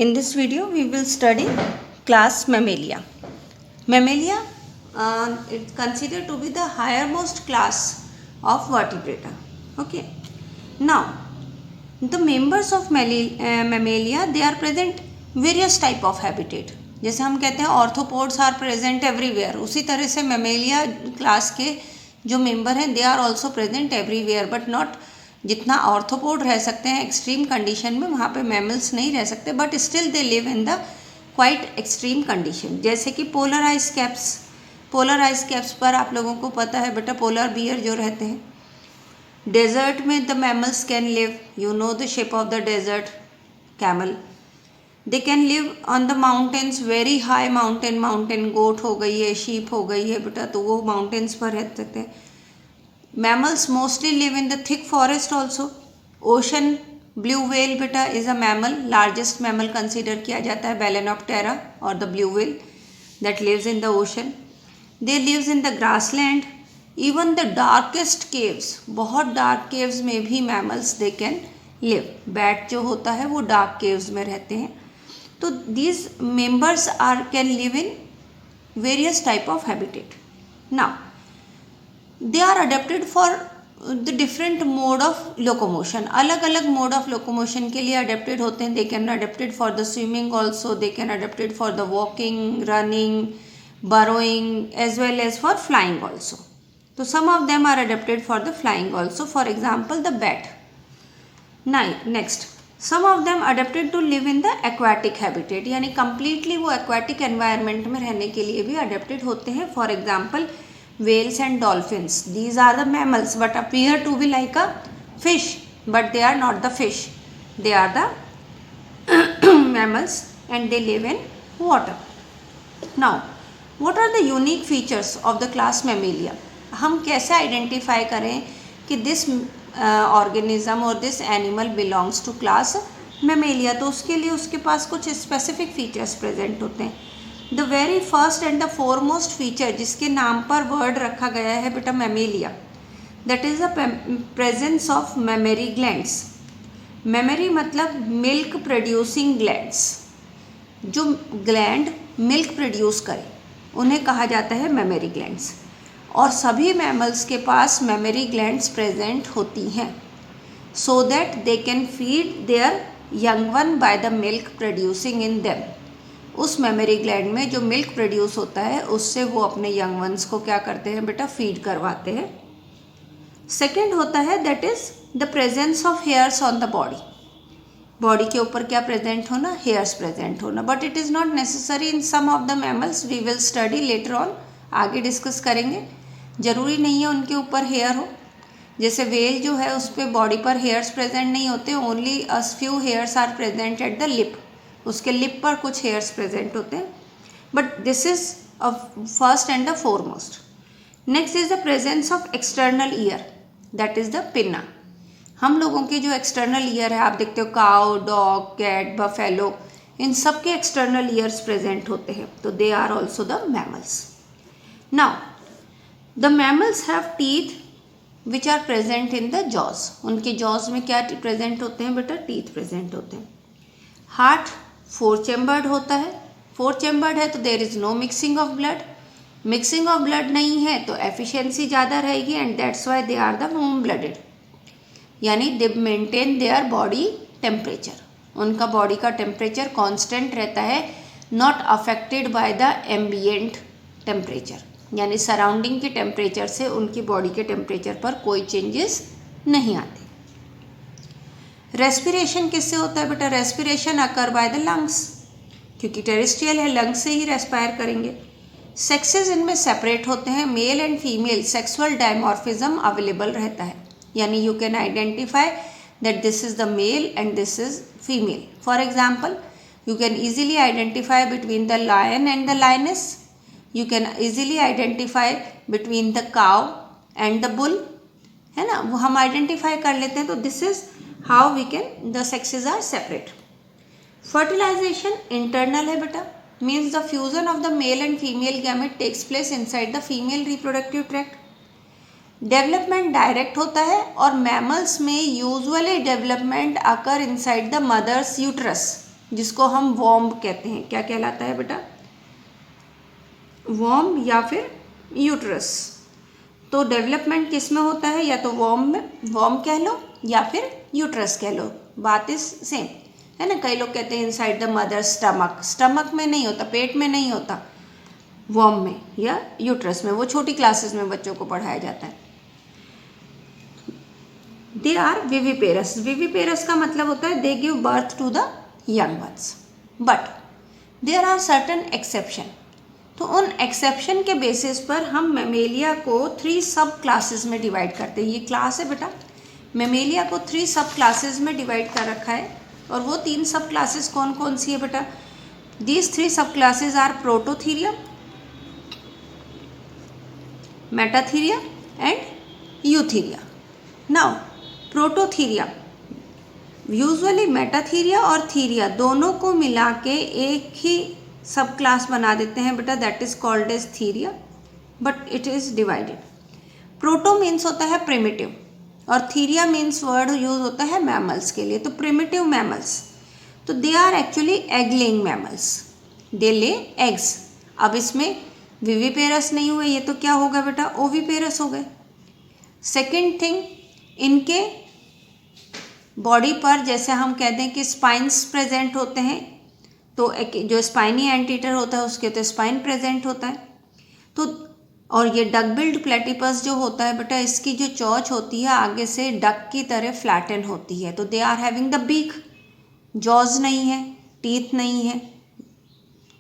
In this video, we will study class Mammalia. Mammalia is considered to be the highermost class of vertebrata. Okay. Now, the members of Mammalia, they are present various type of habitat. जैसे हम कहते हैं arthropods are present everywhere, उसी तरह से Mammalia class के जो member हैं they are also present everywhere, but not जितना ऑर्थोपोड रह सकते हैं एक्सट्रीम कंडीशन में, वहाँ पे मैमल्स नहीं रह सकते, but still they live in the quite extreme condition. जैसे कि पोलर आइस कैप्स पर आप लोगों को पता है बेटा, पोलर बियर जो रहते हैं. डेजर्ट में the mammals can live, you know the ship of the desert, camel. They can live on the mountains, very high mountain goat हो गई है, शीप हो गई है बेटा, तो वो माउंटेन्स पर रह सकते हैं. Mammals mostly live in the thick forest also. Ocean blue whale बेटा is a mammal, largest mammal consider किया जाता है Balaenoptera or the blue whale that lives in the ocean. They lives in the grassland. Even the darkest caves, बहुत dark caves में भी mammals they can live. Bat जो होता है वो dark caves में रहते हैं. तो these members can live in various type of habitat. Now they are adapted for the different mode of locomotion. अलग अलग mode of locomotion के लिए adapted होते हैं. They can adapted for the swimming also, they can adapted for the walking, running, burrowing as well as for flying also. So some of them are adapted for the flying also. For example, the bat. Next, some of them adapted to live in the aquatic habitat, यानी completely वो aquatic environment में रहने के लिए भी adapted होते हैं. For example, whales and dolphins, these are the mammals but appear to be like a fish, but they are not the fish, they are the mammals and they live in water. Now what are the unique features of the class Mammalia? हम कैसे identify करें कि this organism और this animal belongs to class Mammalia? तो उसके लिए उसके पास कुछ स्पेसिफिक फीचर्स प्रेजेंट होते हैं. The very first and the foremost feature जिसके नाम पर वर्ड रखा गया है बेटा Mammalia, that is the presence of mammary glands. Memory मतलब मिल्क प्रोड्यूसिंग ग्लैंड्स. जो ग्लैंड मिल्क प्रोड्यूस करे उन्हें कहा जाता है मेमरी ग्लैंड्स. और सभी मैमल्स के पास मेमरी ग्लैंड्स प्रेजेंट होती हैं so that they can feed there young one by the milk producing in them. उस मेमरी ग्लैंड में जो मिल्क प्रोड्यूस होता है उससे वो अपने यंग वंस को क्या करते हैं बेटा, फीड करवाते हैं. सेकेंड होता है that is the presence of hairs on the body. Body के ऊपर क्या प्रेजेंट होना, हेयर्स प्रेजेंट होना. But it is not necessary in some of the mammals, we will study later on, आगे डिस्कस करेंगे. ज़रूरी नहीं है उनके ऊपर हेयर हो. जैसे वेल जो है उस पर बॉडी पर हेयर्स प्रेजेंट नहीं होते, only a few hairs are present at the lip. उसके लिप पर कुछ हेयर्स प्रेजेंट होते हैं. But this is a first and the foremost. Next is the presence of external ear, that is the pinna. हम लोगों की जो external ear है, आप देखते हो काउ, डॉग, कैट, बफेलो, इन सब के एक्सटर्नल ईयर्स प्रेजेंट होते हैं. तो they are also the mammals. Now the mammals have teeth which are present in the jaws. उनके जॉज में क्या प्रेजेंट होते हैं बेटा, टीथ प्रेजेंट होते हैं. हार्ट 4 चैम्बर्ड होता है. 4 चैम्बर्ड है तो there is no mixing of blood. Mixing of blood नहीं है तो एफिशिएंसी ज़्यादा रहेगी and that's why they are the warm blooded, यानी they maintain their body temperature. उनका बॉडी का टेम्परेचर कांस्टेंट रहता है, not affected by the ambient temperature, यानी सराउंडिंग के टेम्परेचर से उनकी बॉडी के टेम्परेचर पर कोई चेंजेस नहीं आते. रेस्पिरेशन किससे होता है बेटा, respiration occur by the lungs, क्योंकि टेरेस्ट्रियल है, लंग्स से ही रेस्पायर करेंगे. सेक्सेस इनमें सेपरेट होते हैं. Male and female sexual dimorphism available रहता है, यानी you can identify that this is the male and this is female. For example, you can easily identify between the lion and the lioness. You can easily identify between the cow and the bull, है ना, वो हम identify कर लेते हैं. तो this is how we can, the sexes are separate. Fertilization internal है बेटा, means the fusion of the male and female gamete takes place inside the female reproductive tract. Development direct होता है और mammals में usually development occur inside the mother's uterus. जिसको हम warm कहते हैं, क्या कहलाता है बेटा, वॉर्म या फिर यूट्रस। तो डेवलपमेंट किस में होता है, या तो वॉर्म में, वॉर्म कह लो, या फिर यूट्रस कह लो, बात इज सेम है ना। कई लोग कहते हैं inside the mother stomach, stomach में नहीं होता, पेट में नहीं होता, वॉर्म में या यूट्रस में, वो छोटी क्लासेस में बच्चों को पढ़ाया जाता है। दे आर विविपेरस, विविपेरस का मतलब होता है they give birth to the young ones, but there are certain exception. तो उन एक्सेप्शन के बेसिस पर हम मेमेलिया को 3 सब क्लासेस में डिवाइड करते हैं। ये क्लास है बेटा, मेमेलिया को 3 सब क्लासेस में डिवाइड कर रखा है, और वो 3 सब क्लासेस कौन कौन सी है बेटा, these 3 sub classes are Prototheria, Metatheria and Eutheria. Now Prototheria, usually Metatheria और थीरिया दोनों को मिला के एक ही सब क्लास बना देते हैं बेटा, that is called as Theria, but it is divided. Proto means होता है प्रिमिटिव, और थीरिया मीन्स वर्ड यूज होता है मैमल्स के लिए। तो प्रिमिटिव मैमल्स, तो they are actually egg laying mammals, they lay eggs. अब इसमें विविपेरस नहीं हुए, ये तो क्या होगा बेटा, ओविपेरस हो गए। सेकेंड थिंग, इनके बॉडी पर जैसे हम कहते हैं कि स्पाइन्स प्रेजेंट होते हैं, तो जो स्पाइनी एंटीटर होता है उसके तो स्पाइन प्रेजेंट होता है। तो और ये डक बिल्ड प्लेटिपस जो होता है बेटा, इसकी जो चोंच होती है आगे से डक की तरह फ्लैटन होती है। तो they are having the beak, jaws नहीं है, टीथ नहीं है,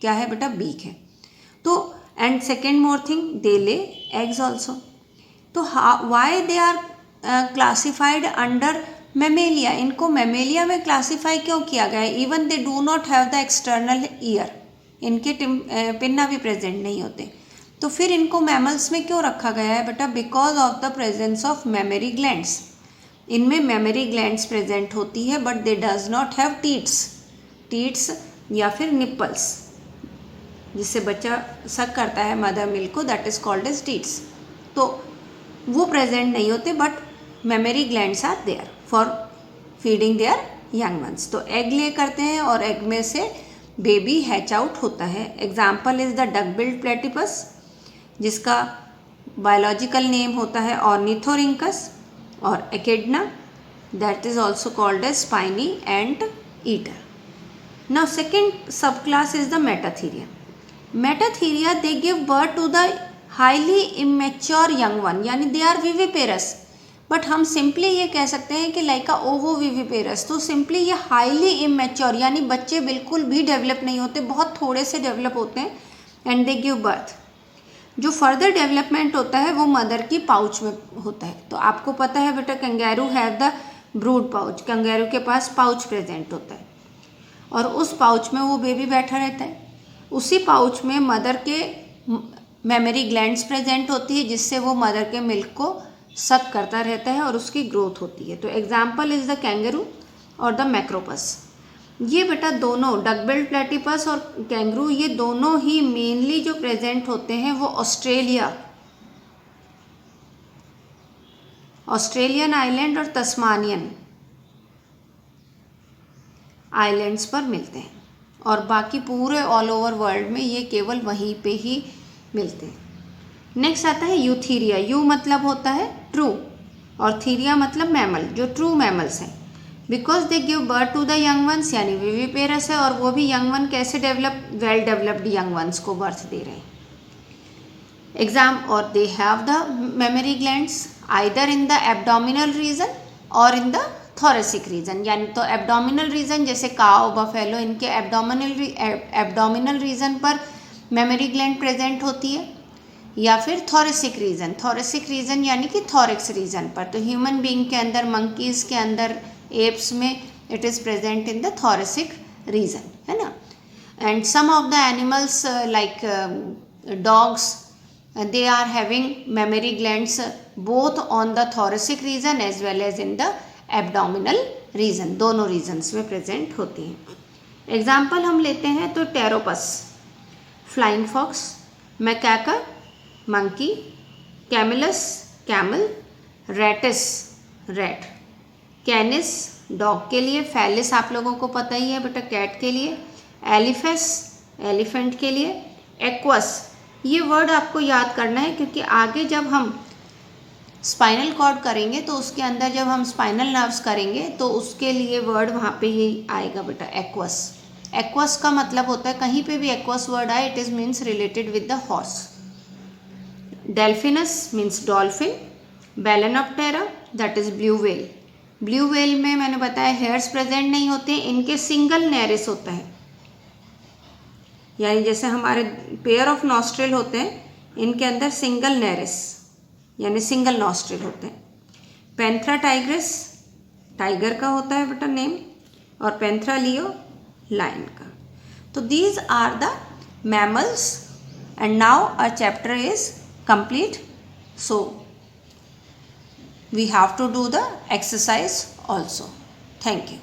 क्या है बेटा, बीक है। तो and second more thing, they lay eggs also. तो why they are classified under mammalia, इनको मेमेलिया में क्लासीफाई क्यों किया गया है, even they do not have the external ear, इनके पिन्ना भी प्रेजेंट नहीं होते, तो फिर इनको मैमल्स में क्यों रखा गया है बेटा, because of the presence of mammary glands. इनमें मेमरी ग्लैंड्स प्रेजेंट होती है, but they does not have teats, teats या फिर निप्पल्स, जिससे बच्चा सक करता है मदर मिल्क को, that is called as teats. तो वो प्रेजेंट नहीं होते, but mammary glands are there for feeding their young ones. तो एग ले करते हैं और एग में से बेबी हैच आउट होता है। Example is the duck billed platypus, जिसका बायोलॉजिकल नेम होता है ऑर्निथोरिंकस, और echidna, that is also called as spiny anteater. Now second subclass is the metatheria. Metatheria they give birth to the highly immature young one, यानी they are viviparous, but हम simply ये कह सकते हैं कि like ovoviviparous. तो simply ये highly immature, यानी बच्चे बिल्कुल भी डेवलप नहीं होते, बहुत थोड़े से डेवलप होते हैं, एंड दे गिव बर्थ। जो फर्दर डेवलपमेंट होता है वो मदर की पाउच में होता है। तो आपको पता है बेटा, kangaroo have the brood pouch, kangaroo के पास पाउच प्रेजेंट होता है, और उस पाउच में वो बेबी बैठा रहता है। उसी पाउच में मदर के मेमरी ग्लैंड्स प्रेजेंट होती है, जिससे वो मदर के मिल्क को सक करता रहता है और उसकी ग्रोथ होती है। तो एग्जाम्पल इज द कैंगरू और द मैक्रोपस। ये बेटा दोनों, डक बिल्ड प्लेटिपस और कैंगरू, ये दोनों ही मेनली जो प्रेजेंट होते हैं वो ऑस्ट्रेलियन आइलैंड और तस्मानियन आइलैंड्स पर मिलते हैं, और बाकी पूरे ऑल ओवर वर्ल्ड में ये केवल वहीं पे ही मिलते हैं। नेक्स्ट आता है यूथीरिया। यू मतलब होता है ट्रू, और थीरिया मतलब मैमल, जो ट्रू मैमल्स हैं। Because they give birth to the young ones, यानी विविपेरस है, और वो भी यंग वन कैसे develop, well developed young ones को बर्थ दे रहे हैं। और they have the mammary glands either in the abdominal region और इन द थोरेसिक रीजन, यानी तो एब्डोमिनल रीजन जैसे काओ, बफेलो, इनके एब्डोमिनल रीजन पर मेमरी ग्लैंड प्रेजेंट होती है, या फिर थोरेसिक रीजन यानी कि थोरिक्स रीजन पर। तो ह्यूमन बीइंग के अंदर, मंकीज के अंदर, एप्स में it is present in the thoracic region, है ना। And some of the animals like dogs, they are having mammary glands both on the thoracic region as well as in the abdominal region, दोनों regions में present होती हैं। Example हम लेते हैं तो pteropus, flying fox, macaca, monkey, camelus, camel, rattus, rat, canis, dog के लिए, फैलिस आप लोगों को पता ही है बेटा कैट के लिए, एलिफेस एलिफेंट के लिए, एक्वस ये वर्ड आपको याद करना है क्योंकि आगे जब हम स्पाइनल कॉर्ड करेंगे तो उसके अंदर जब हम स्पाइनल नर्व्स करेंगे तो उसके लिए वर्ड वहाँ पे ही आएगा बेटा एक्वस। एक्वस का मतलब होता है कहीं पे भी एक्वस वर्ड आए it is means related with the horse. Delphinus means dolphin, balaenoptera that is blue whale. Blue whale में मैंने बताया हेयर्स प्रेजेंट नहीं होते, इनके सिंगल नेरिस होता है, यानी जैसे हमारे पेयर ऑफ नॉस्ट्रिल होते हैं इनके अंदर सिंगल नेरिस यानी सिंगल नॉस्ट्रिल होते हैं। पेंथ्रा टाइग्रिस टाइगर का होता है बेटा नेम, और पेंथ्रा लियो लायन का। तो these are the mammals and now a chapter is complete, so we have to do the exercise also. Thank you.